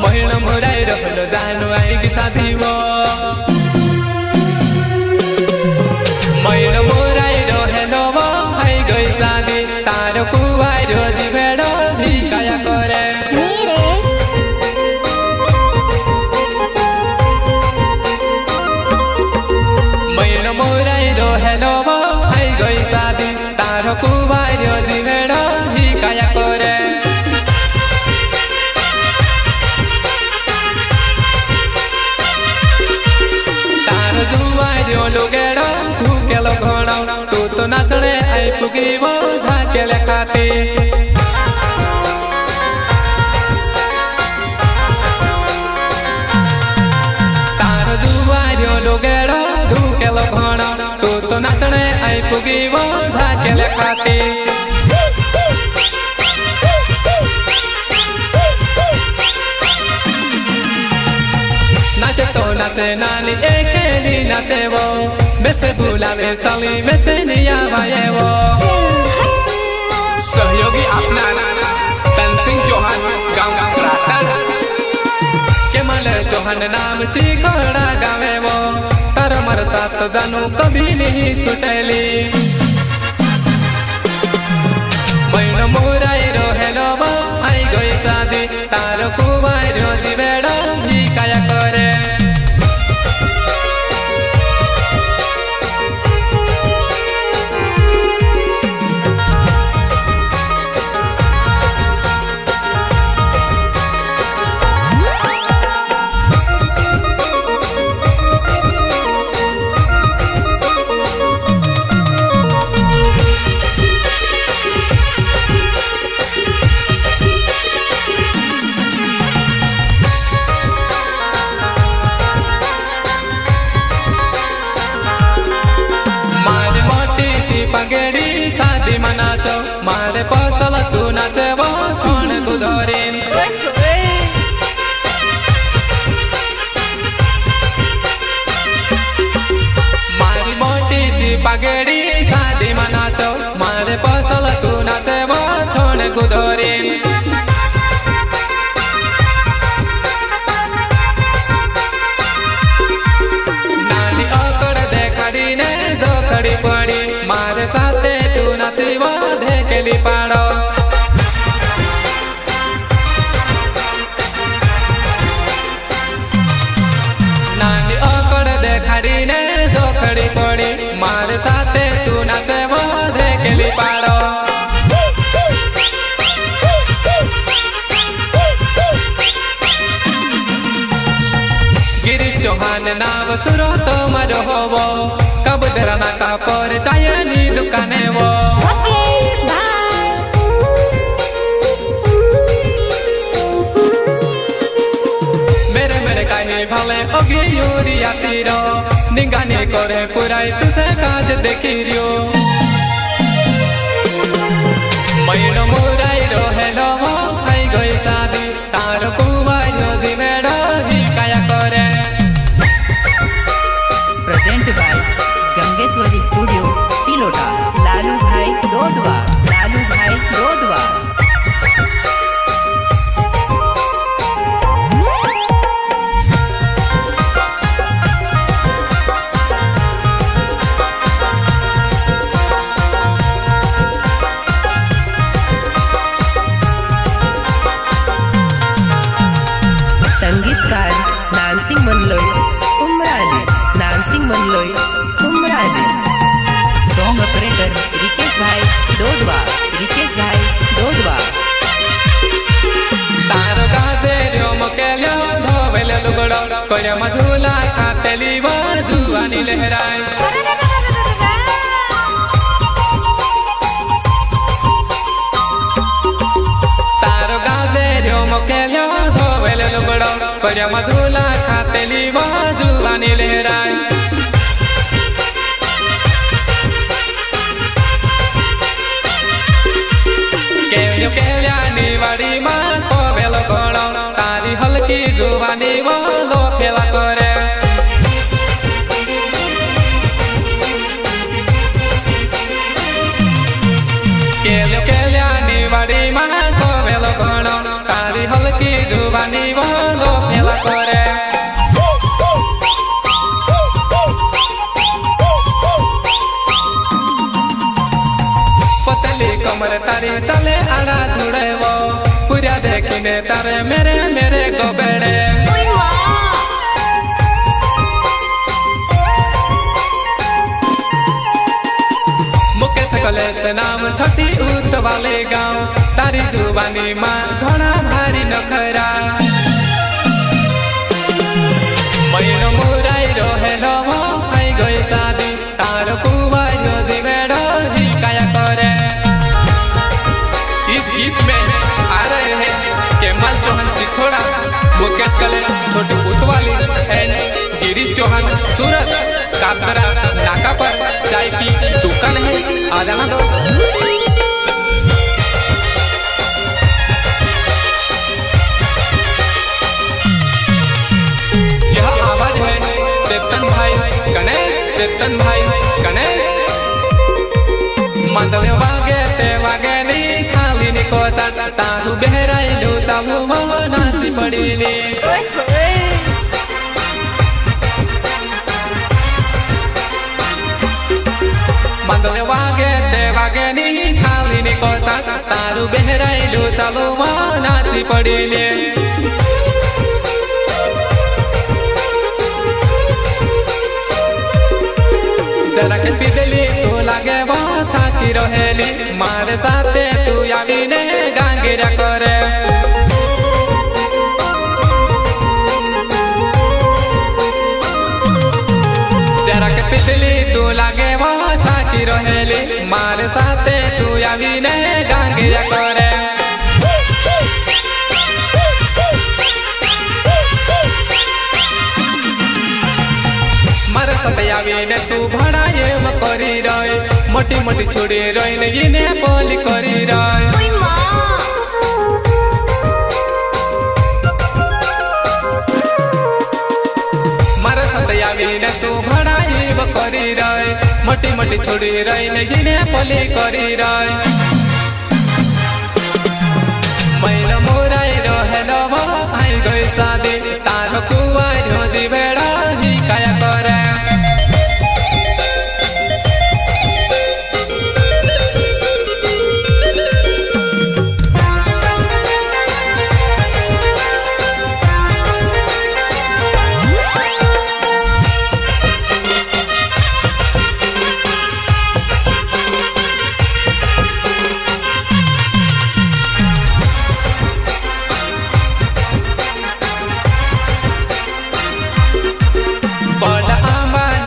महिना मोराई रहलो जानो आएगी साथी वो महिना मोराई रहलो वो आई गई शादी तारो कुवाई रोजी भेड़ो ही काया करे महिना मोराई रहलो वो आई गई शादी तारो कुवाई रोजी भेड़ो ही काया करे जुआरियों लोगेड़ो ढूकेलो घोड़ो तू तो नाचने आई पुगी वो झाकेले खाती तारो जुआरियों लोगेड़ो ढूकेलो घोड़ो तू तो नाचने आई पुगी वो झाकेले खाती नाचे तो नाचे नानी एकेली नाचे वो मेसे बुलावे साली मेसे निया भाई वो सहयोगी अपना तनसिंह चौहान गाँव प्रातन केमल चौहान नाम चिकोड़ा गावे वो तारो मर साथ जानू कभी नहीं सुटेली महिना मोराई रोहेलो वो आई गई शादी तारो कुवाई रोजी बेड़ो ही काया करे पगड़ी शादी मनाचो मारे पसल तू नाचे वो छोड़ तू धोरीन मारी मोटी सी पगड़ी शादी मनाचो मारे पसल तू नाचे वो छोड़ तू धोरीन नानी ओकड़ देखड़ी ने जो खड़ी पड़ी मारे साथे तू नाचीवो धेकेली पाड़ो नानी ओकड़ देखड़ी ने जो खड़ी पड़ी मारे साथे तू नाचीवो धेकेली पाड़ो गिरीश चौहान नाम सुरो तो मरो होवो कब डरना का पर चायनी दुकाने वो मेरे मेरे कहीं भले ओगी यूरी आती रो निगानी करे पुराई तुसे काज देखी रियो महिना मोराई रो हेलो वो आई गई शादी तारो कुवाई रोजी बेड़ो ही काया करे present by Gangeshwari studio Silota Lalu भाई डोडवा संगीतकार नानसिंह मनलोई उमराली सॉन्ग ऑपरेटर रिकेश भाई डोडवा तारो गाजे रो मकेलो धोवेले लुगड़ो कोया मझूला खातेली वो जुआनी लहराई तारो गाजे रो मकेलो धोवेले लुगड़ो कोया मझूला खातेली वो जुआनी लहराई केल्यानी वाड़ी माँ को बेलो गोड़ो तारी हल्की जुबानी वो लो फेला करे केल्यानी वाड़ी माँ को बेलो गोड़ो तारी हल्की जुबानी वो सीने तारे मेरे मेरे गोबेड़े मुकेश कलेश नाम छोटी उत वाले गाँव तारी जुबानी माँ घोड़ा भारी नखरा महीनो मुराई रहेलो आई गई शादी तार कुआ जो जिवेड़ो हिकाया करे। इस गीत में आ रहे हैं केमल चौहान चिखोड़ा, मुकेश कलेश छोटी उतवाली एंड गिरीश चौहान सूरत कातरा नाका पर चाय की दुकान है, आ जाना दोस्त। चेतन भाई गणेश मंदले वागे ते वागे नी खाली नी कोसा तारू बेहराई लो साबु नासी पड़ीली मंदले वागे ते वागे नी खाली नी कोसा तारू बेहराई लो साबु नासी पड़ीली जरा के पिदली तू लागे वो छाकी रहेली मारे साथे तू यावी ने गांगेरा करे जरा के पिदली तू लागे वो छाकी रहेली मारे साथे तू यावी ने गांगेरा करे। सतयावीने तू भड़ा ये करी रही मोटी मोटी छोड़ी रही नहीं ने बोली करी रही मारे सतयावीने तू भड़ा ये करी रही मोटी मोटी छोड़ी रही नहीं ने बोली करी रही महीना मोराई रहेलो आई गई शादी